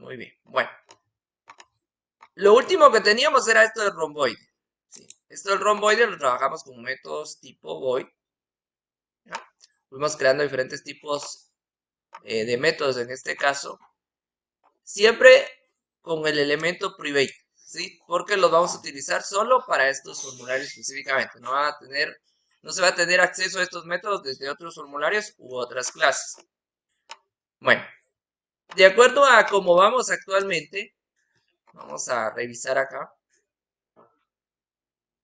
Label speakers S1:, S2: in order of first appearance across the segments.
S1: Muy bien. Bueno. Lo último que teníamos era esto del romboide. ¿Sí? Esto del romboide lo trabajamos con métodos tipo void. ¿Ya? Fuimos creando diferentes tipos de métodos en este caso. Siempre con el elemento private. ¿Sí? Porque los vamos a utilizar solo para estos formularios específicamente. No se va a tener acceso a estos métodos desde otros formularios u otras clases. Bueno, de acuerdo a cómo vamos actualmente, vamos a revisar acá.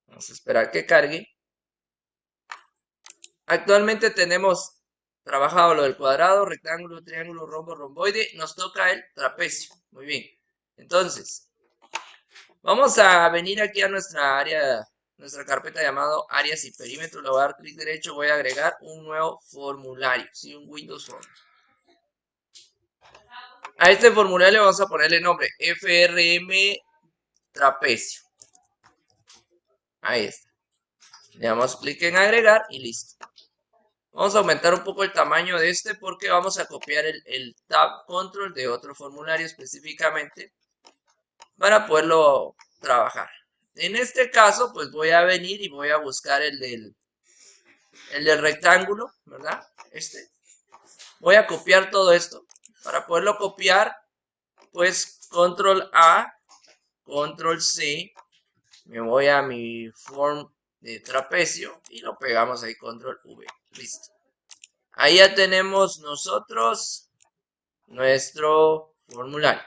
S1: Vamos a esperar que cargue. Actualmente tenemos trabajado lo del cuadrado, rectángulo, triángulo, rombo, romboide. Nos toca el trapecio. Muy bien. Entonces, vamos a venir aquí a nuestra área, nuestra carpeta llamado áreas y perímetros. Le voy a dar clic derecho. Voy a agregar un nuevo formulario. ¿Sí? Un Windows Form. A este formulario vamos a ponerle nombre FRM trapecio. Ahí está. Le damos clic en agregar y listo. Vamos a aumentar un poco el tamaño de este porque vamos a copiar el tab control de otro formulario específicamente para poderlo trabajar. En este caso, pues voy a venir y voy a buscar el del rectángulo, ¿verdad? Voy a copiar todo esto. Para poderlo copiar, pues control A, control C, me voy a mi form de trapecio y lo pegamos ahí, control V. Listo. Ahí ya tenemos nosotros nuestro formulario.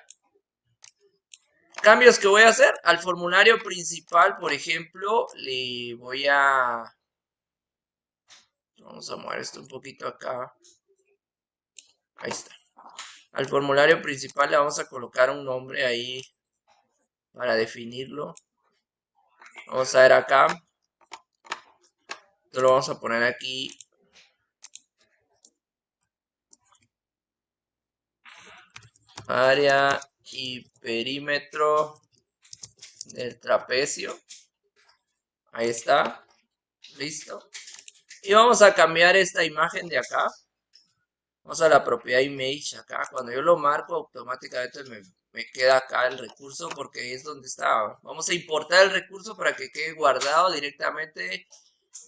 S1: Cambios que voy a hacer al formulario principal, por ejemplo, le voy a... Vamos a mover esto un poquito acá. Ahí está. Al formulario principal le vamos a colocar un nombre ahí para definirlo. Vamos a ver acá. Esto lo vamos a poner aquí. Área y perímetro del trapecio. Ahí está. Listo. Y vamos a cambiar esta imagen de acá. Vamos a la propiedad image acá. Cuando yo lo marco, automáticamente me queda acá el recurso porque es donde está. Vamos a importar el recurso para que quede guardado directamente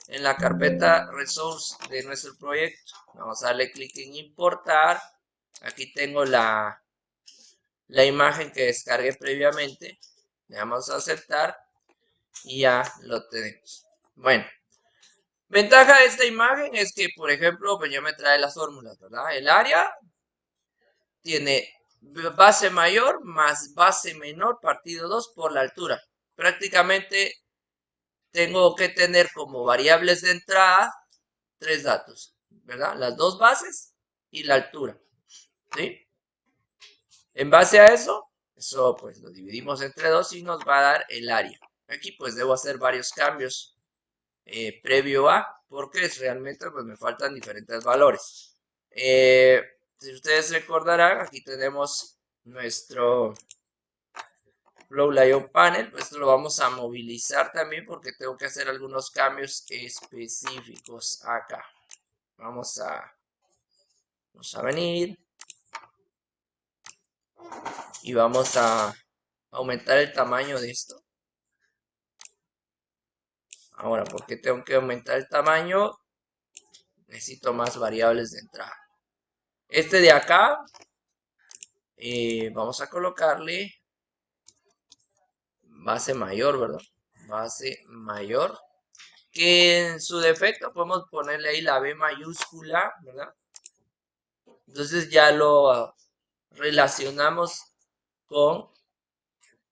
S1: en la carpeta resource de nuestro proyecto. Vamos a darle clic en importar. Aquí tengo la imagen que descargué previamente. Le damos a aceptar y ya lo tenemos. Bueno. Ventaja de esta imagen es que, por ejemplo, pues ya me trae las fórmulas, ¿verdad? El área tiene base mayor más base menor partido 2 por la altura. Prácticamente tengo que tener como variables de entrada 3 datos, ¿verdad? Las dos bases y la altura, ¿sí? En base a eso pues lo dividimos entre 2 y nos va a dar el área. Aquí pues debo hacer varios cambios previo a, porque realmente pues me faltan diferentes valores. Si ustedes recordarán, aquí tenemos nuestro Flow Layout Panel. Esto lo vamos a movilizar también porque tengo que hacer algunos cambios específicos acá. Vamos a venir y vamos a aumentar el tamaño de esto. Ahora, ¿por qué tengo que aumentar el tamaño? Necesito más variables de entrada. Este de acá, vamos a colocarle base mayor, ¿verdad? Base mayor. Que en su defecto podemos ponerle ahí la B mayúscula, ¿verdad? Entonces ya lo relacionamos con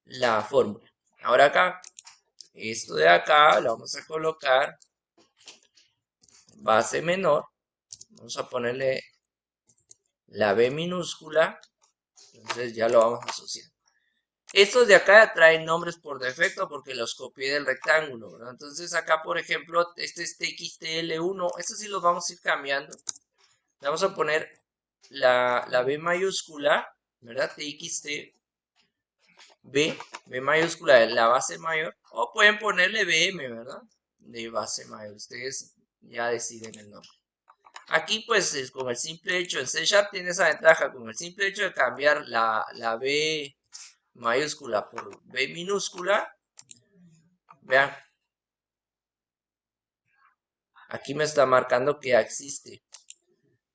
S1: la fórmula. Ahora acá, esto de acá lo vamos a colocar base menor. Vamos a ponerle la B minúscula. Entonces ya lo vamos a asociar. Estos de acá traen nombres por defecto porque los copié del rectángulo, ¿verdad? Entonces acá, por ejemplo, este es TXTL1. Estos sí los vamos a ir cambiando. Le vamos a poner la B mayúscula, ¿verdad? TXT B mayúscula de la base mayor. O pueden ponerle BM, ¿verdad? De base mayor. Ustedes ya deciden el nombre. Aquí pues con el simple hecho, en C# tiene esa ventaja, con el simple hecho de cambiar la B mayúscula por B minúscula, vean, aquí me está marcando que ya existe.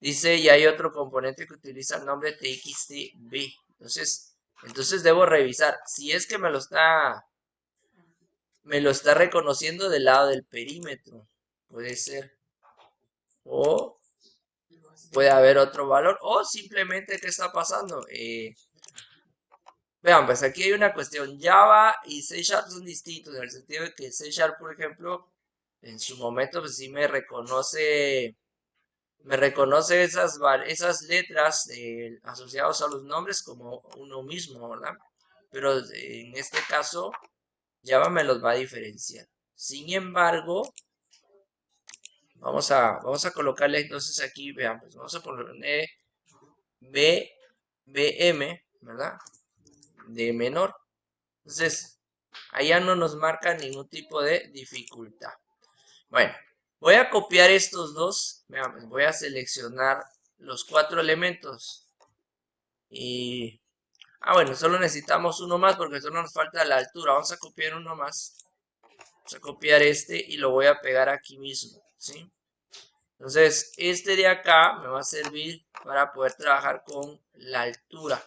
S1: Dice, y hay otro componente que utiliza el nombre txtb. Entonces debo revisar. Si es que me lo está reconociendo del lado del perímetro. Puede ser. O puede haber otro valor. O simplemente, ¿qué está pasando? Vean, pues aquí hay una cuestión. Java y C# son distintos. En el sentido de que C#, por ejemplo, en su momento, pues sí me reconoce esas letras asociadas a los nombres como uno mismo, ¿verdad? Pero en este caso, Java me los va a diferenciar. Sin embargo, vamos a colocarle entonces aquí, vean, pues vamos a ponerle BM, ¿verdad? De menor. Entonces, allá no nos marca ningún tipo de dificultad. Bueno, voy a copiar estos dos. Vean, voy a seleccionar los 4 elementos. Y... bueno, solo necesitamos uno más porque solo nos falta la altura. Vamos a copiar uno más. Vamos a copiar este y lo voy a pegar aquí mismo, ¿sí? Entonces, este de acá me va a servir para poder trabajar con la altura.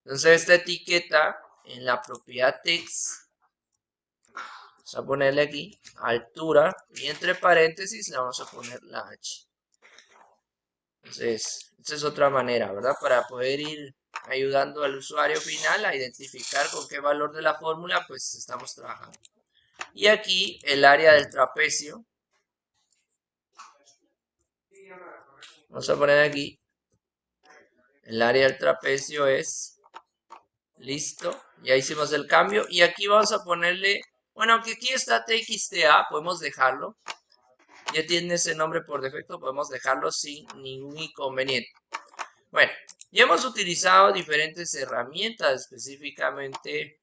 S1: Entonces, esta etiqueta en la propiedad text, vamos a ponerle aquí altura y entre paréntesis le vamos a poner la h. Entonces, esta es otra manera, ¿verdad? Para poder ir ayudando al usuario final a identificar con qué valor de la fórmula pues estamos trabajando. Y aquí el área del trapecio. Vamos a poner aquí. El área del trapecio es listo. Ya hicimos el cambio. Y aquí vamos a ponerle, bueno, aunque aquí está txta, podemos dejarlo. Ya tiene ese nombre por defecto, podemos dejarlo sin ningún inconveniente. Bueno, ya hemos utilizado diferentes herramientas específicamente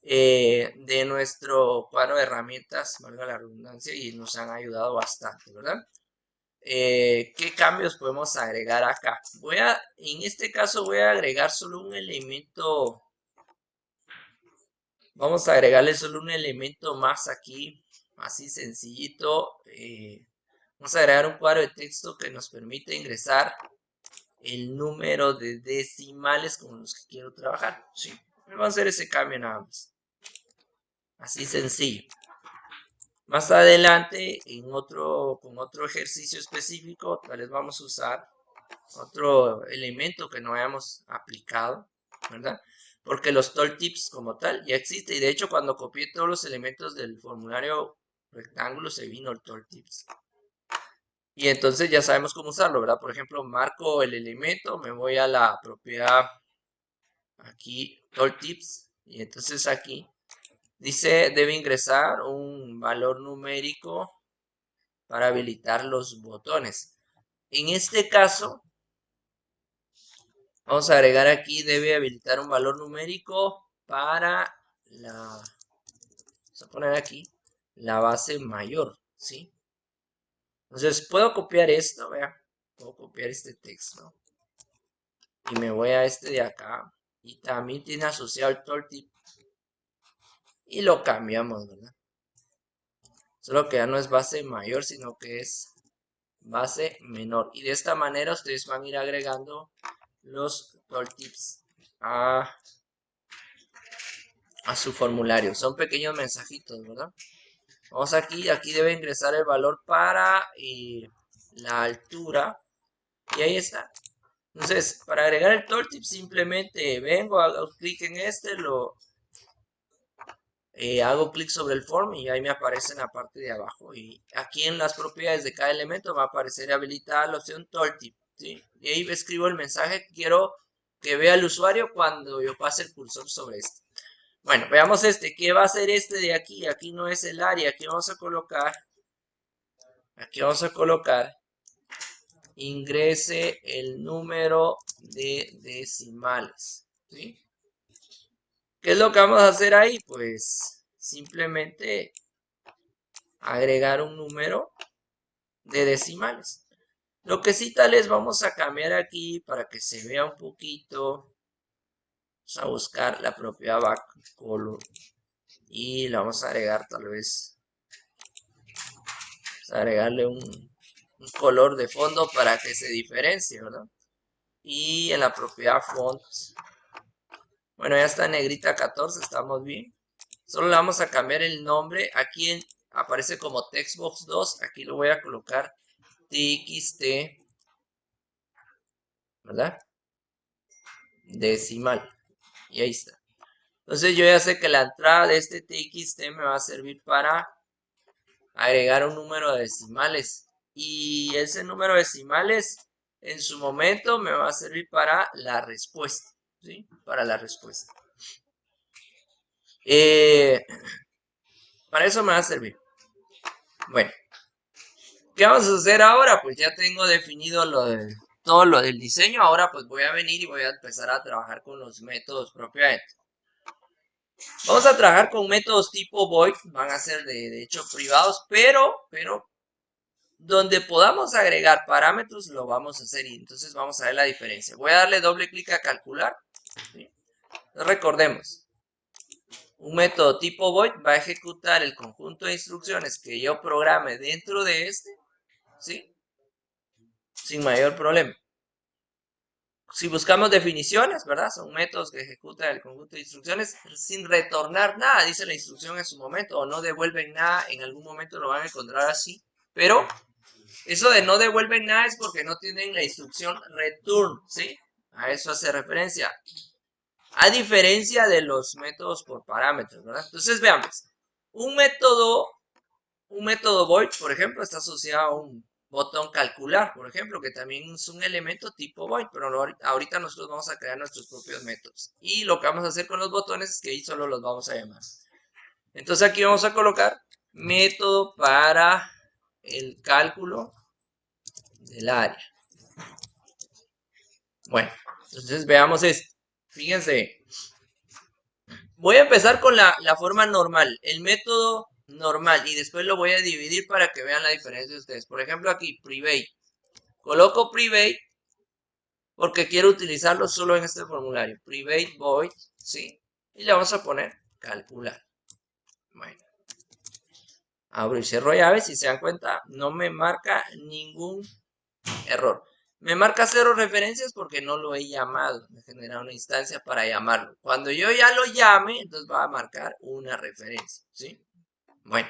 S1: de nuestro cuadro de herramientas, valga la redundancia, y nos han ayudado bastante, ¿verdad? ¿Qué cambios podemos agregar acá? En este caso voy a agregar solo un elemento. Vamos a agregarle solo un elemento más aquí, así sencillito. Vamos a agregar un cuadro de texto que nos permite ingresar el número de decimales con los que quiero trabajar. Sí, vamos a hacer ese cambio nada más. Así sencillo. Más adelante, con otro ejercicio específico, tal vez vamos a usar otro elemento que no hayamos aplicado, ¿verdad? Porque los tooltips como tal ya existen. Y de hecho, cuando copié todos los elementos del formulario rectángulo, se vino el tooltips. Y entonces ya sabemos cómo usarlo, ¿verdad? Por ejemplo, marco el elemento, me voy a la propiedad aquí, tooltips, y entonces aquí dice, debe ingresar un valor numérico para habilitar los botones. En este caso, vamos a agregar aquí, debe habilitar un valor numérico para vamos a poner aquí, la base mayor, ¿sí? Entonces, puedo copiar esto, vean, puedo copiar este texto. Y me voy a este de acá. Y también tiene asociado el tooltip. Y lo cambiamos, ¿verdad? Solo que ya no es base mayor, sino que es base menor. Y de esta manera ustedes van a ir agregando los tooltips a su formulario. Son pequeños mensajitos, ¿verdad? Vamos aquí debe ingresar el valor para la altura. Y ahí está. Entonces, para agregar el tooltip simplemente vengo, hago clic en este, hago clic sobre el form y ahí me aparece en la parte de abajo. Y aquí en las propiedades de cada elemento va a aparecer habilitada la opción tooltip, ¿sí? Y ahí escribo el mensaje que quiero que vea el usuario cuando yo pase el cursor sobre este. Bueno, veamos este. ¿Qué va a hacer este de aquí? Aquí no es el área. Aquí vamos a colocar, ingrese el número de decimales, ¿sí? ¿Qué es lo que vamos a hacer ahí? Pues simplemente agregar un número de decimales. Lo que sí tal es vamos a cambiar aquí para que se vea un poquito. Vamos a buscar la propiedad backcolor y la vamos a agregar tal vez. Vamos a agregarle un color de fondo para que se diferencie, ¿verdad? Y en la propiedad font, bueno, ya está negrita 14, estamos bien. Solo le vamos a cambiar el nombre. Aquí aparece como textbox 2. Aquí lo voy a colocar txt, ¿verdad? Decimal. Y ahí está. Entonces yo ya sé que la entrada de este txt me va a servir para agregar un número de decimales. Y ese número de decimales en su momento me va a servir para la respuesta. ¿Sí? Para la respuesta. Para eso me va a servir. Bueno. ¿Qué vamos a hacer ahora? Pues ya tengo definido todo lo del diseño. Ahora pues voy a venir y voy a empezar a trabajar con los métodos propiamente. Vamos a trabajar con métodos tipo void. Van a ser de hecho privados, pero donde podamos agregar parámetros lo vamos a hacer. Y entonces vamos a ver la diferencia. Voy a darle doble clic a calcular. ¿Sí? Recordemos. Un método tipo void va a ejecutar el conjunto de instrucciones que yo programe dentro de este. ¿Sí? Sin mayor problema. Si buscamos definiciones, ¿verdad? Son métodos que ejecutan el conjunto de instrucciones sin retornar nada, dice la instrucción en su momento, o no devuelven nada, en algún momento lo van a encontrar así. Pero eso de no devuelven nada es porque no tienen la instrucción return, ¿sí? A eso hace referencia. A diferencia de los métodos por parámetros, ¿verdad? Entonces veamos. Un método void, por ejemplo, está asociado a un botón calcular, por ejemplo, que también es un elemento tipo void, pero ahorita nosotros vamos a crear nuestros propios métodos. Y lo que vamos a hacer con los botones es que ahí solo los vamos a llamar. Entonces aquí vamos a colocar método para el cálculo del área. Bueno, entonces veamos esto. Fíjense, voy a empezar con la forma normal, el método normal, y después lo voy a dividir para que vean la diferencia de ustedes. Por ejemplo aquí, private. Coloco private porque quiero utilizarlo solo en este formulario. Private void, ¿sí? Y le vamos a poner calcular. Bueno. Abro y cierro llave. Si se dan cuenta, no me marca ningún error. Me marca 0 referencias porque no lo he llamado. Me genera una instancia para llamarlo. Cuando yo ya lo llame, entonces va a marcar una referencia, ¿sí? Bueno.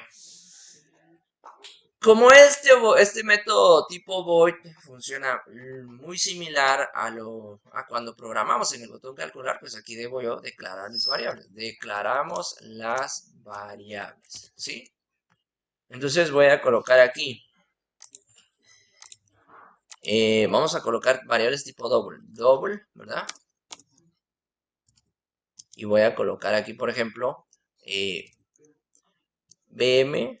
S1: Como este método tipo void funciona muy similar a cuando programamos en el botón calcular, pues aquí debo yo declarar mis variables. Declaramos las variables, ¿sí? Entonces voy a colocar aquí. Vamos a colocar variables tipo double, ¿verdad? Y voy a colocar aquí, por ejemplo, BM.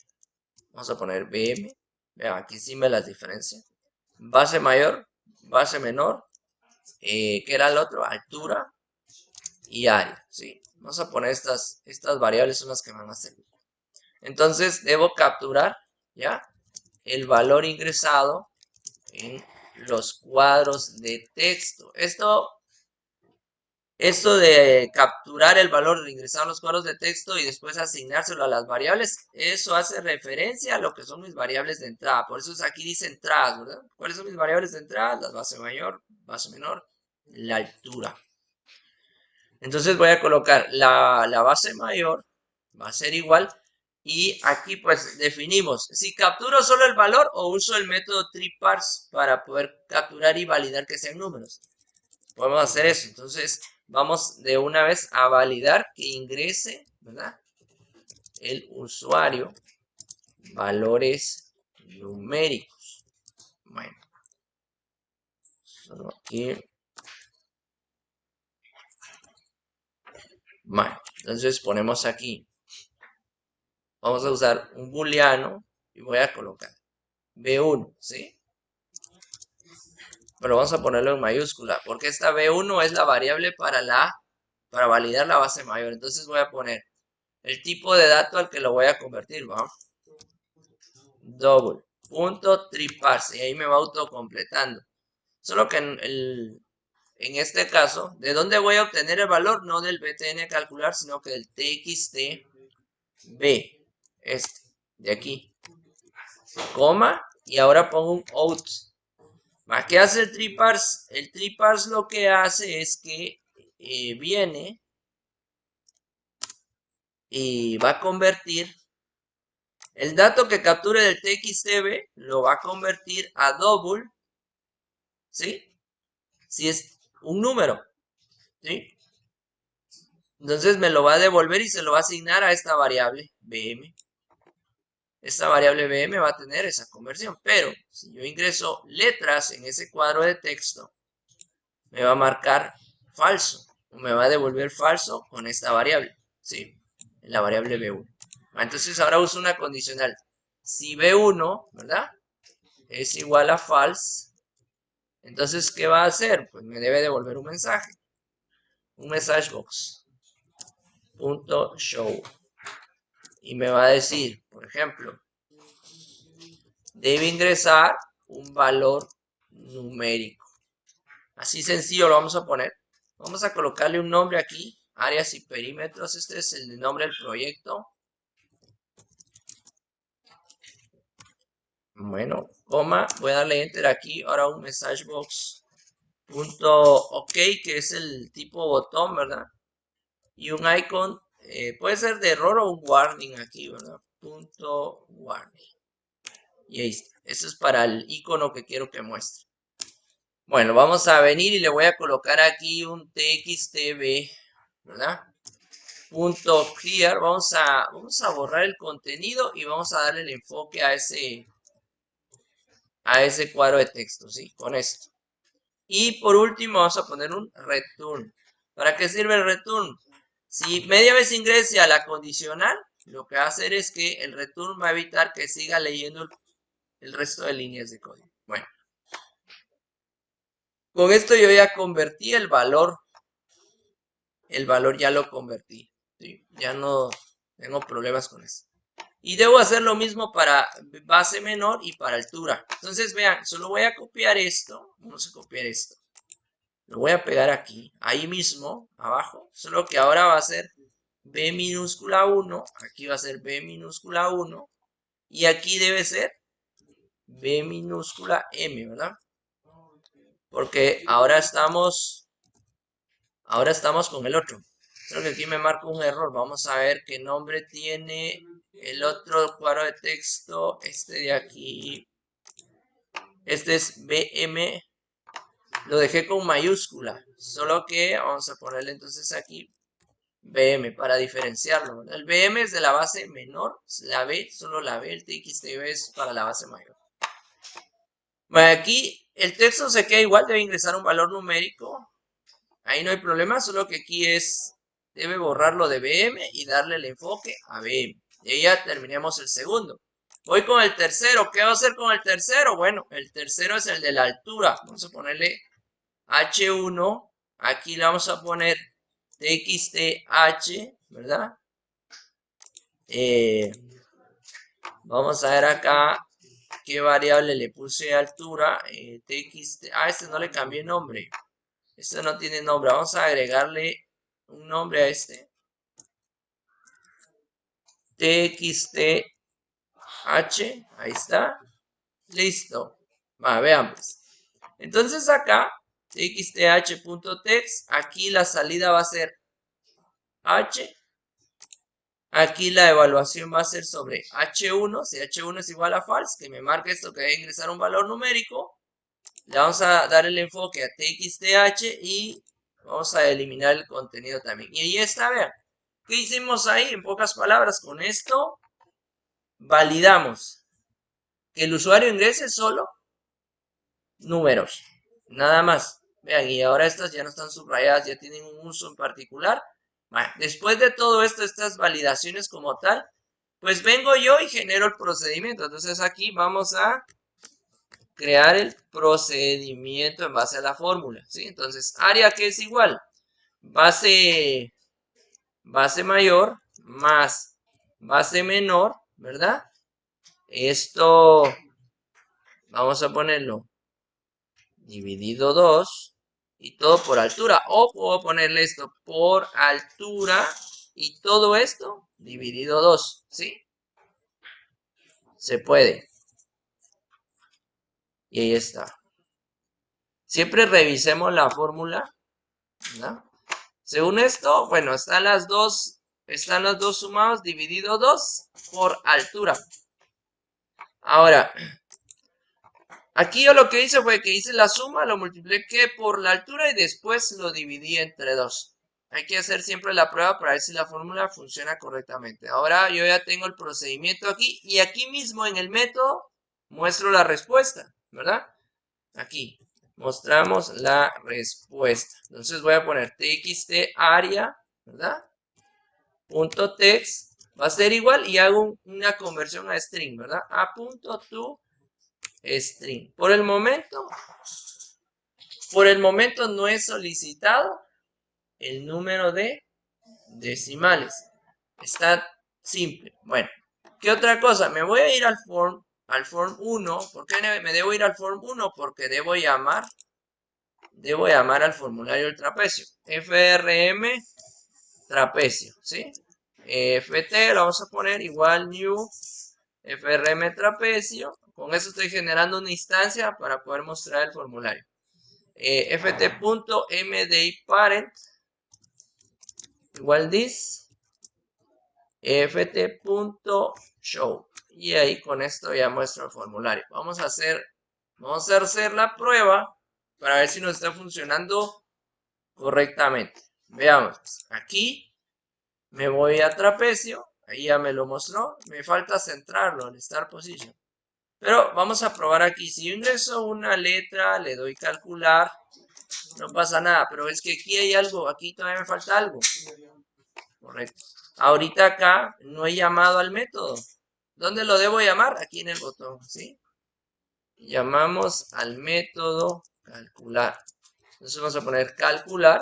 S1: Vamos a poner BM. Vean, aquí sí me las diferencia. Base mayor, base menor. ¿Qué era el otro? Altura y área, ¿sí? Vamos a poner estas variables, son las que me van a servir. Entonces, debo capturar, ¿ya? El valor ingresado en los cuadros de texto. Esto de capturar el valor de ingresar a los cuadros de texto y después asignárselo a las variables, eso hace referencia a lo que son mis variables de entrada. Por eso aquí dice entradas, ¿verdad? ¿Cuáles son mis variables de entrada? La base mayor, base menor, la altura. Entonces voy a colocar la base mayor, va a ser igual. Y aquí pues definimos si capturo solo el valor o uso el método treeparse para poder capturar y validar que sean números. Podemos hacer eso. Entonces vamos de una vez a validar que ingrese, ¿verdad? El usuario valores numéricos. Bueno. Solo aquí. Bueno, entonces ponemos aquí. Vamos a usar un booleano y voy a colocar B1, ¿sí? Pero vamos a ponerlo en mayúscula, porque esta B1 es la variable para validar la base mayor. Entonces voy a poner el tipo de dato al que lo voy a convertir, ¿va? Double. punto triparse, y ahí me va autocompletando. Solo que en este caso, ¿de dónde voy a obtener el valor? No del btn a calcular, sino que del txtb, de aquí, coma, y ahora pongo un out. ¿Qué hace el triparse? El triparse lo que hace es que viene y va a convertir el dato que capture del txtb, lo va a convertir a double, ¿sí? Si es un número, ¿sí? Entonces me lo va a devolver y se lo va a asignar a esta variable bm. Esta variable bm va a tener esa conversión, pero si yo ingreso letras en ese cuadro de texto, me va a marcar falso, o me va a devolver falso con esta variable, ¿sí? En la variable b1. Entonces ahora uso una condicional. Si b1, ¿verdad?, es igual a false, entonces, ¿qué va a hacer? Pues me debe devolver un mensaje. Un message box. .show. Y me va a decir, por ejemplo, debe ingresar un valor numérico. Así sencillo lo vamos a poner. Vamos a colocarle un nombre aquí. Áreas y perímetros. Este es el nombre del proyecto. Bueno, coma. Voy a darle enter aquí. Ahora un message box. .ok, que es el tipo botón, ¿verdad? Y un icon. Puede ser de error o un warning aquí, ¿verdad? .warning. Y ahí está. Eso es para el icono que quiero que muestre. Bueno, vamos a venir y le voy a colocar aquí un txtb, ¿verdad? Punto clear. Vamos a borrar el contenido y vamos a darle el enfoque a ese cuadro de texto, ¿sí? Con esto. Y por último vamos a poner un return. ¿Para qué sirve el return? Si media vez ingrese a la condicional, lo que va a hacer es que el return va a evitar que siga leyendo el resto de líneas de código. Bueno, con esto yo ya convertí el valor. El valor ya lo convertí, ¿sí? Ya no tengo problemas con eso. Y debo hacer lo mismo para base menor y para altura. Entonces, vean, solo voy a copiar esto. Vamos a copiar esto. Lo voy a pegar aquí, ahí mismo, abajo. Solo que ahora va a ser B minúscula 1. Aquí va a ser B minúscula 1. Y aquí debe ser B minúscula M, ¿verdad? Porque ahora estamos con el otro. Creo que aquí me marca un error. Vamos a ver qué nombre tiene el otro cuadro de texto. Este de aquí. Este es BM. Lo dejé con mayúscula. Solo que vamos a ponerle entonces aquí BM para diferenciarlo. El BM es de la base menor. La B, solo la B. El TXTB es para la base mayor. Bueno, aquí el texto se queda igual. Debe ingresar un valor numérico. Ahí no hay problema, solo que aquí debe borrarlo de BM y darle el enfoque a BM. Y ahí ya terminamos el segundo. Voy con el tercero. ¿Qué va a hacer con el tercero? Bueno, el tercero es el de la altura. Vamos a ponerle H1. Aquí le vamos a poner TXTH, ¿verdad? Vamos a ver acá qué variable le puse altura. TXT. Este no le cambié nombre. Este no tiene nombre. Vamos a agregarle un nombre a este. TXTH. Ahí está. Listo. Veamos. Entonces acá, txth.text. Aquí la salida va a ser H. Aquí la evaluación va a ser sobre H1. Si H1 es igual a false, que me marca esto que debe ingresar un valor numérico. Le vamos a dar el enfoque a txth y vamos a eliminar el contenido también. Y ahí está, vean. ¿Qué hicimos ahí? En pocas palabras, con esto validamos que el usuario ingrese solo números. Nada más. Vean, y ahora estas ya no están subrayadas, ya tienen un uso en particular. Bueno, después de todo esto, estas validaciones como tal, pues vengo yo y genero el procedimiento. Entonces aquí vamos a crear el procedimiento en base a la fórmula, ¿sí? Entonces, área que es igual, base mayor más base menor, ¿verdad? Esto Vamos a ponerlo dividido 2 y todo por altura. O puedo ponerle esto por altura y todo esto dividido 2, ¿sí? Se puede. Y ahí está. Siempre revisemos la fórmula, ¿verdad? Según esto, bueno, están los dos sumados dividido 2 por altura. Ahora, aquí yo lo que hice fue que hice la suma, lo multipliqué por la altura y después lo dividí entre 2. Hay que hacer siempre la prueba para ver si la fórmula funciona correctamente. Ahora yo ya tengo el procedimiento aquí y aquí mismo en el método muestro la respuesta, ¿verdad? Aquí mostramos la respuesta. Entonces voy a poner txt area, ¿verdad? Punto text va a ser igual y hago una conversión a string, ¿verdad? A punto to string. Por el momento no he solicitado el número de decimales. Está simple. Bueno, ¿qué otra cosa? Me voy a ir al form 1. ¿Por qué me debo ir al form 1? Porque debo llamar al formulario del trapecio. frm trapecio, ¿sí? ft lo vamos a poner igual new frm trapecio. Con eso estoy generando una instancia para poder mostrar el formulario. ft.mdiparent igual this ft.show y ahí con esto ya muestro el formulario. Vamos a hacer la prueba para ver si nos está funcionando correctamente. Veamos, aquí me voy a trapecio, ahí ya me lo mostró, me falta centrarlo en Start Position. Pero vamos a probar aquí, si yo ingreso una letra, le doy calcular, no pasa nada, pero es que aquí hay algo, aquí todavía me falta algo. Correcto. Ahorita acá no he llamado al método. ¿Dónde lo debo llamar? Aquí en el botón, ¿sí? Llamamos al método calcular. Entonces vamos a poner calcular.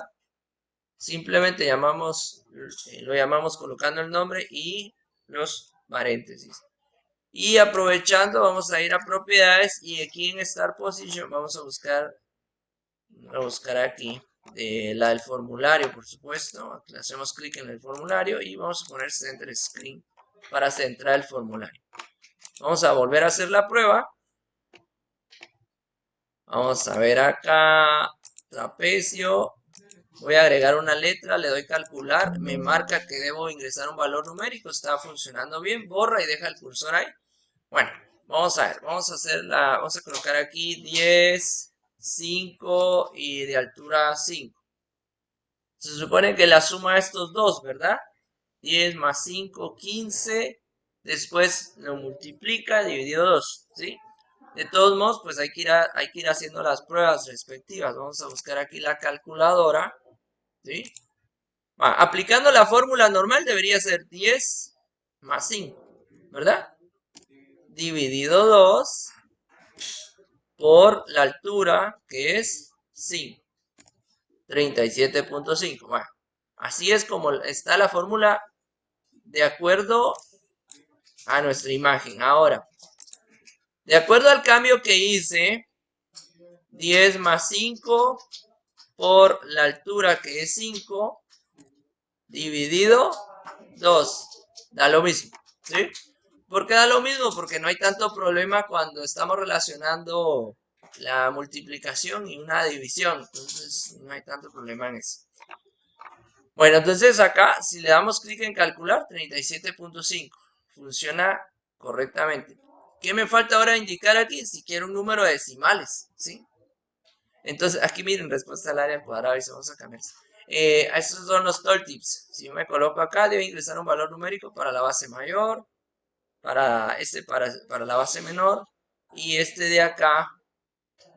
S1: Simplemente lo llamamos colocando el nombre y los paréntesis. Y aprovechando, vamos a ir a propiedades y aquí en Start Position vamos a buscar aquí la del formulario, por supuesto. Le hacemos clic en el formulario y vamos a poner Center Screen para centrar el formulario. Vamos a volver a hacer la prueba. Vamos a ver acá, trapecio. Voy a agregar una letra, le doy calcular, me marca que debo ingresar un valor numérico, está funcionando bien, borra y deja el cursor ahí. Bueno, vamos a ver, vamos a colocar aquí 10, 5 y de altura 5. Se supone que la suma de estos dos, ¿verdad? 10 más 5, 15. Después lo multiplica dividido 2, ¿sí? De todos modos, pues hay que ir haciendo las pruebas respectivas. Vamos a buscar aquí la calculadora, ¿sí? Aplicando la fórmula normal debería ser 10 más 5, ¿verdad? Dividido 2 por la altura, que es 5. 37.5. Bueno, así es como está la fórmula de acuerdo a nuestra imagen. Ahora, de acuerdo al cambio que hice, 10 más 5 por la altura que es 5 dividido 2. Da lo mismo, ¿sí? ¿Por qué da lo mismo? Porque no hay tanto problema cuando estamos relacionando la multiplicación y una división. Entonces, no hay tanto problema en eso. Bueno, entonces acá, si le damos clic en calcular, 37.5. Funciona correctamente. ¿Qué me falta ahora indicar aquí? Si quiero un número de decimales, ¿sí? Entonces, aquí miren, respuesta al área al cuadrado y vamos a cambiar. Estos son los tooltips. Si yo me coloco acá, debo ingresar un valor numérico para la base mayor, para la base menor y este de acá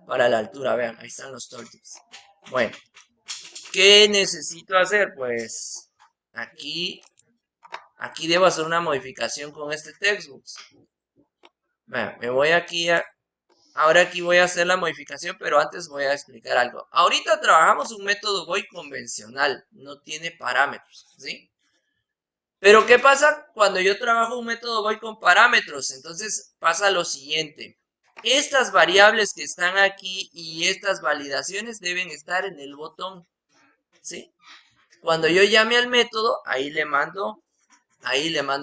S1: para la altura. Vean, ahí están los tooltips. Bueno, ¿qué necesito hacer? Pues aquí debo hacer una modificación con este textbooks. Vean, me voy aquí ahora aquí voy a hacer la modificación, pero antes voy a explicar algo. Ahorita trabajamos un método void convencional, no tiene parámetros, ¿sí? Pero ¿qué pasa cuando yo trabajo un método void con parámetros? Entonces pasa lo siguiente. Estas variables que están aquí y estas validaciones deben estar en el botón, ¿sí? Cuando yo llame al método, ahí le mando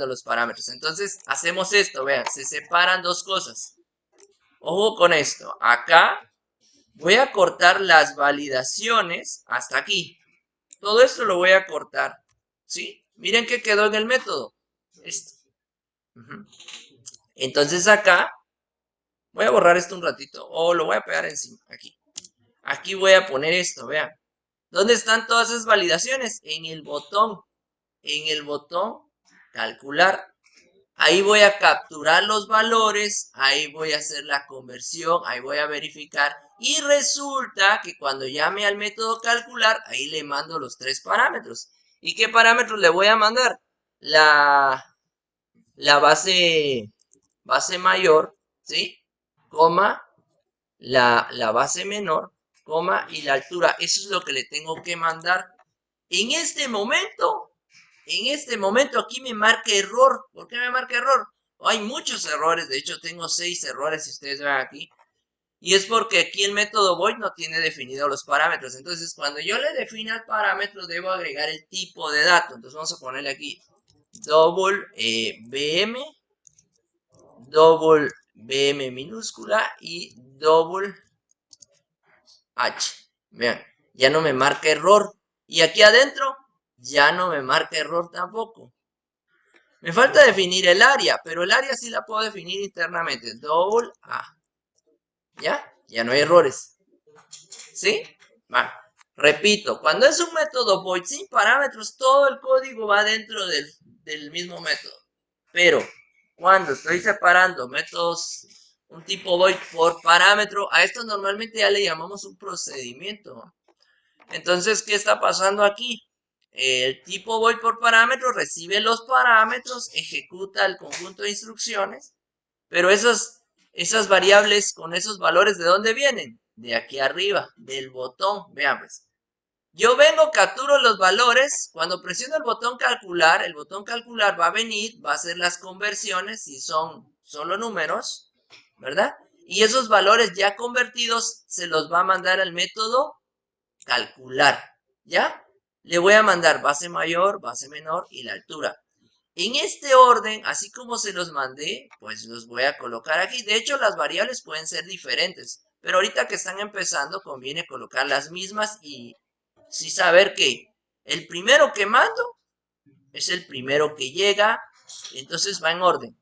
S1: los parámetros. Entonces, hacemos esto, vean, se separan dos cosas. Ojo con esto, acá voy a cortar las validaciones hasta aquí. Todo esto lo voy a cortar, ¿sí? Miren qué quedó en el método. Esto. Entonces acá, voy a borrar esto un ratito, o lo voy a pegar encima, aquí. Aquí voy a poner esto, vean. ¿Dónde están todas esas validaciones? En el botón calcular. Ahí voy a capturar los valores, ahí voy a hacer la conversión, ahí voy a verificar. Y resulta que cuando llame al método calcular, ahí le mando los 3 parámetros. ¿Y qué parámetros le voy a mandar? La base mayor, ¿sí? Coma, la base menor, coma, y la altura. Eso es lo que le tengo que mandar. En este momento aquí me marca error. ¿Por qué me marca error? Hay muchos errores, de hecho tengo 6 errores si ustedes ven aquí. Y es porque aquí el método void no tiene definido los parámetros. Entonces cuando yo le defina el parámetro debo agregar el tipo de dato. Entonces vamos a ponerle aquí double BM, double BM minúscula y double H. Vean, ya no me marca error. Y aquí adentro ya no me marca error tampoco. Me falta definir el área, pero el área sí la puedo definir internamente. Double A. ¿Ya? Ya no hay errores. ¿Sí? Va. Repito, cuando es un método void sin parámetros, todo el código va dentro del mismo método. Pero cuando estoy separando métodos, un tipo void por parámetro, a esto normalmente ya le llamamos un procedimiento. Entonces, ¿qué está pasando aquí? El tipo void por parámetro recibe los parámetros, ejecuta el conjunto de instrucciones, pero esas variables con esos valores, ¿de dónde vienen? De aquí arriba, del botón. Veamos. Yo vengo, capturo los valores, cuando presiono el botón calcular va a venir, va a hacer las conversiones si son solo números, ¿verdad? Y esos valores ya convertidos se los va a mandar al método calcular, ¿ya? Le voy a mandar base mayor, base menor y la altura. En este orden, así como se los mandé, pues los voy a colocar aquí. De hecho, las variables pueden ser diferentes, pero ahorita que están empezando conviene colocar las mismas y sí saber que el primero que mando es el primero que llega, entonces va en orden.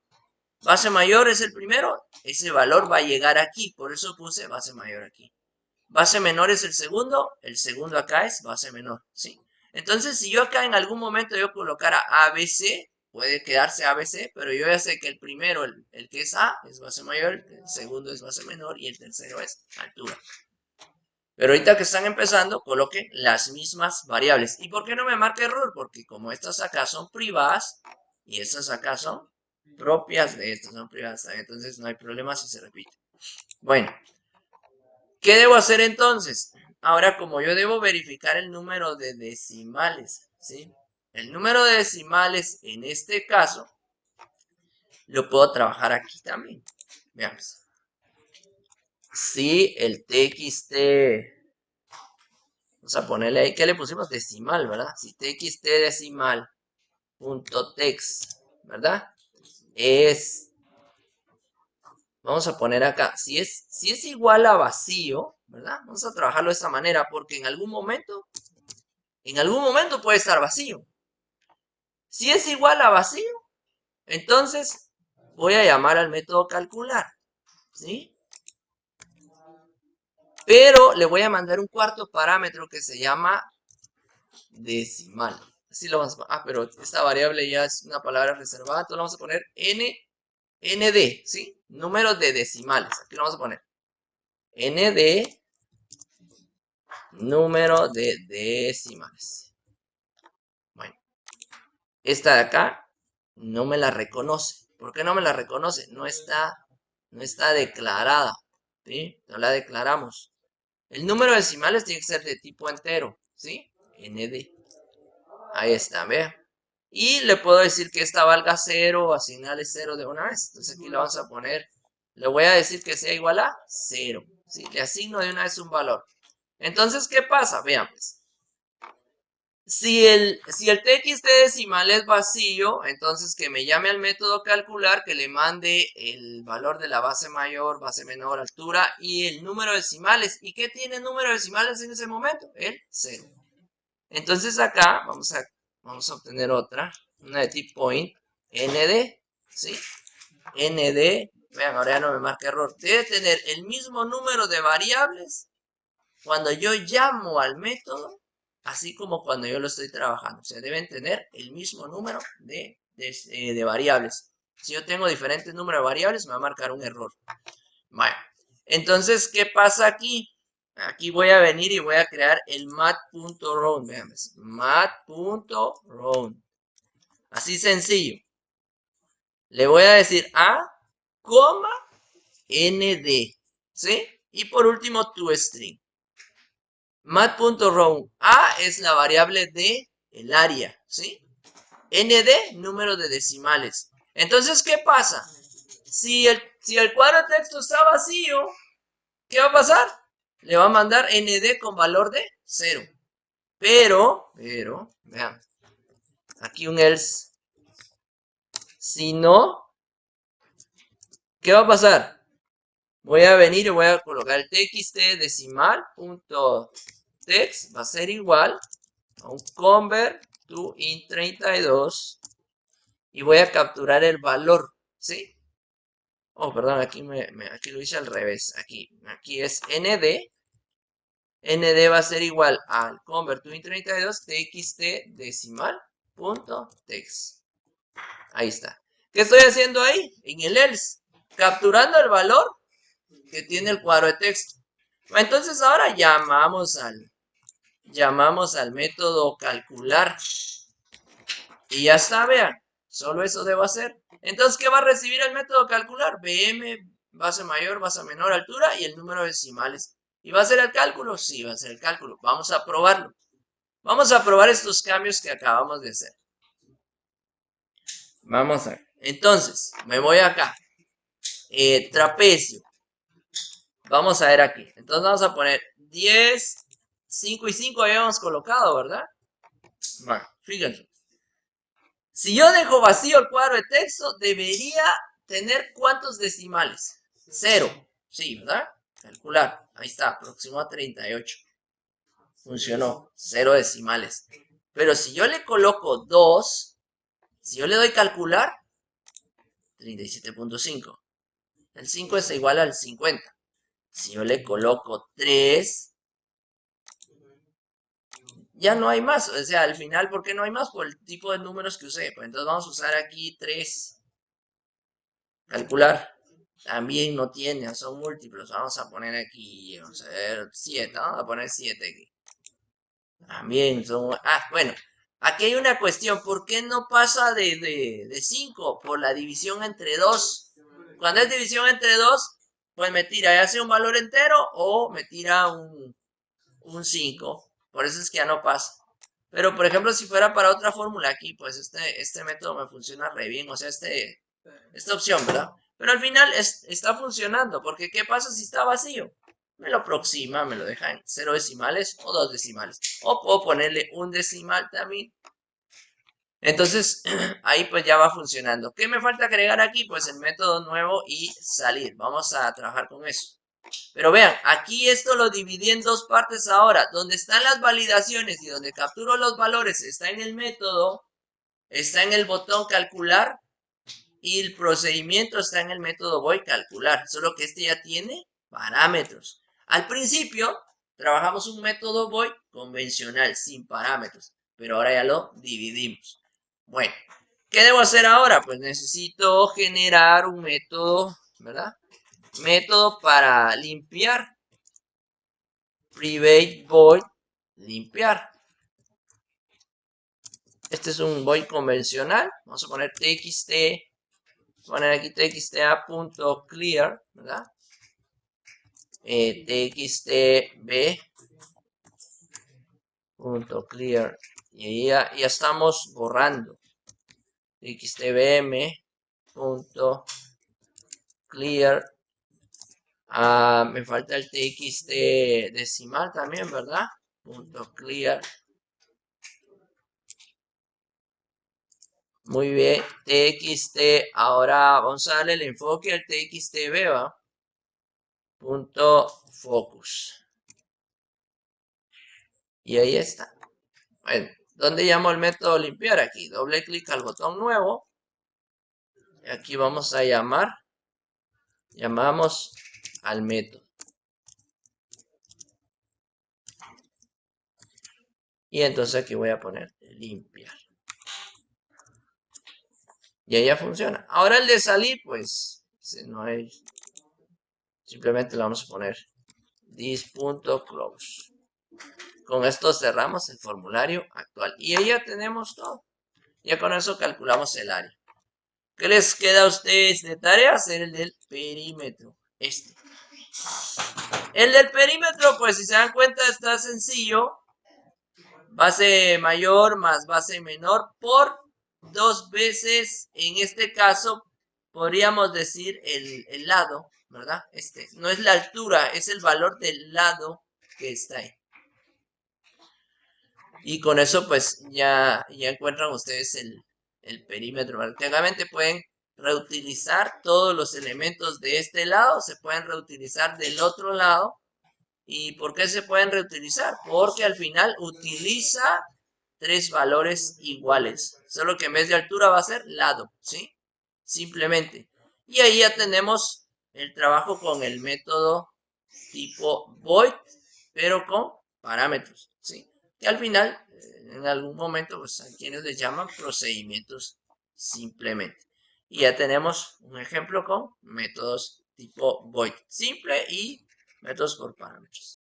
S1: Base mayor es el primero, ese valor va a llegar aquí, por eso puse base mayor aquí. Base menor es el segundo acá es base menor, ¿sí? Entonces, si yo acá en algún momento yo colocara ABC, puede quedarse ABC, pero yo ya sé que el primero, el que es A, es base mayor, el segundo es base menor y el tercero es altura. Pero ahorita que están empezando, coloquen las mismas variables. ¿Y por qué no me marca error? Porque como estas acá son privadas y estas acá son propias de estas, son privadas, entonces no hay problema si se repite. Bueno, ¿qué debo hacer entonces? Ahora, como yo debo verificar el número de decimales, ¿sí? El número de decimales, en este caso, lo puedo trabajar aquí también. Veamos. Si el TXT, vamos a ponerle ahí, ¿qué le pusimos? Decimal, ¿verdad? Si TXT decimal punto text, ¿verdad? Es, vamos a poner acá, si es igual a vacío, ¿verdad? Vamos a trabajarlo de esta manera, porque en algún momento puede estar vacío. Si es igual a vacío, entonces voy a llamar al método calcular, ¿sí? Pero le voy a mandar un cuarto parámetro que se llama decimal. Así lo vamos a pero esta variable ya es una palabra reservada, entonces le vamos a poner nd, ¿sí? Número de decimales. Aquí lo vamos a poner. nd, número de decimales. Bueno, esta de acá no me la reconoce. ¿Por qué no me la reconoce? No está declarada, ¿sí? No la declaramos. El número de decimales tiene que ser de tipo entero, ¿sí? nd. Ahí está, vea. Y le puedo decir que esta valga 0 o asignarle 0 de una vez. Entonces aquí le vamos a poner le voy a decir que sea igual a 0. ¿Sí? Le asigno de una vez un valor. Entonces, ¿qué pasa? Veamos. Si el txt decimal es vacío, entonces que me llame al método calcular, que le mande el valor de la base mayor, base menor, altura y el número de decimales. ¿Y qué tiene el número de decimales en ese momento? El 0. Entonces acá vamos a obtener otra, una de type point, nd, ¿sí? nd, vean, ahora ya no me marca error, debe tener el mismo número de variables cuando yo llamo al método, así como cuando yo lo estoy trabajando. O sea, deben tener el mismo número de variables. Si yo tengo diferentes números de variables, me va a marcar un error. Bueno, entonces, ¿qué pasa aquí? Aquí voy a venir y voy a crear el mat.round. Veamos, mat.round. Así sencillo. Le voy a decir A, coma, nd. ¿Sí? Y por último, toString. Mat.round. A es la variable de el área, ¿sí? nd, número de decimales. Entonces, ¿qué pasa? Si el cuadro de texto está vacío, ¿qué va a pasar? Le va a mandar nd con valor de 0. Pero, vean, aquí un else. Si no, ¿qué va a pasar? Voy a venir y voy a colocar el txt decimal.text, va a ser igual a un convert to int32 y voy a capturar el valor, ¿sí? Oh, perdón, aquí lo hice al revés. Aquí es nd. nd va a ser igual al convert to int32 txt decimal.text. Ahí está. ¿Qué estoy haciendo ahí? En el else. Capturando el valor que tiene el cuadro de texto. Entonces ahora llamamos al método calcular. Y ya está, vean. Solo eso debo hacer. Entonces, ¿qué va a recibir el método calcular? BM, base mayor, base menor, altura y el número de decimales. ¿Y va a ser el cálculo? Sí, va a ser el cálculo. Vamos a probarlo. Vamos a probar estos cambios que acabamos de hacer. Vamos a ver. Entonces, me voy acá. Trapecio. Vamos a ver aquí. Entonces vamos a poner 10, 5 y 5 habíamos colocado, ¿verdad? Bueno, fíjense. Si yo dejo vacío el cuadro de texto, debería tener ¿cuántos decimales? 0. Sí, ¿verdad? Calcular. Ahí está, aproximó a 38. Funcionó. 0 decimales. Pero si yo le coloco 2, si yo le doy calcular, 37.5. El 5 es igual al 50. Si yo le coloco 3, ya no hay más. O sea, al final, ¿por qué no hay más? Por el tipo de números que usé. Pues entonces vamos a usar aquí 3. Calcular. También no tiene, son múltiplos. Vamos a poner aquí, vamos a ver, 7. Vamos a poner 7 aquí. También son... bueno. Aquí hay una cuestión. ¿Por qué no pasa de 5? Por la división entre 2. Cuando es división entre 2, pues me tira ya sea un valor entero o me tira un 5. Por eso es que ya no pasa. Pero, por ejemplo, si fuera para otra fórmula aquí, pues este método me funciona re bien. O sea, esta opción, ¿verdad? Pero al final está funcionando. Porque, ¿qué pasa si está vacío? Me lo aproxima, me lo deja en 0 decimales o 2 decimales. O puedo ponerle un decimal también. Entonces, ahí pues ya va funcionando. ¿Qué me falta agregar aquí? Pues el método nuevo y salir. Vamos a trabajar con eso. Pero vean, aquí esto lo dividí en dos partes ahora. Donde están las validaciones y donde capturo los valores está en el método, está en el botón calcular y el procedimiento está en el método void calcular. Solo que este ya tiene parámetros. Al principio trabajamos un método void convencional, sin parámetros. Pero ahora ya lo dividimos. Bueno, ¿qué debo hacer ahora? Pues necesito generar un método, ¿verdad? Método para limpiar. Private void limpiar. Este es un void convencional. Vamos a poner txt. Poner aquí txt.clear, ¿verdad? txtb.clear. Y ahí ya estamos borrando. txtbm.clear. Me falta el txt decimal también, ¿verdad? Punto clear. Muy bien, txt. Ahora vamos a darle el enfoque al txt, ¿va? Punto focus. Y ahí está. Bueno, ¿dónde llamo el método limpiar? Aquí, doble clic al botón nuevo. Y aquí vamos a llamamos al método. Y entonces aquí voy a poner limpiar. Y ahí ya funciona. Ahora el de salir, pues, no hay. Simplemente le vamos a poner this.close. Con esto cerramos el formulario actual. Y ahí ya tenemos todo. Ya con eso calculamos el área. ¿Qué les queda a ustedes de tarea? Hacer el del perímetro. El del perímetro, pues si se dan cuenta, está sencillo. Base mayor más base menor por 2 veces. En este caso, podríamos decir el lado, ¿verdad? No es la altura, es el valor del lado que está ahí. Y con eso, pues, ya encuentran ustedes el perímetro. Prácticamente pueden reutilizar todos los elementos de este lado, se pueden reutilizar del otro lado. ¿Y por qué se pueden reutilizar? Porque al final utiliza 3 valores iguales. Solo que en vez de altura va a ser lado, ¿sí? Simplemente. Y ahí ya tenemos el trabajo con el método tipo void, pero con parámetros, ¿sí? Que al final, en algún momento, pues a quienes les llaman procedimientos simplemente. Y ya tenemos un ejemplo con métodos tipo void simple y métodos por parámetros.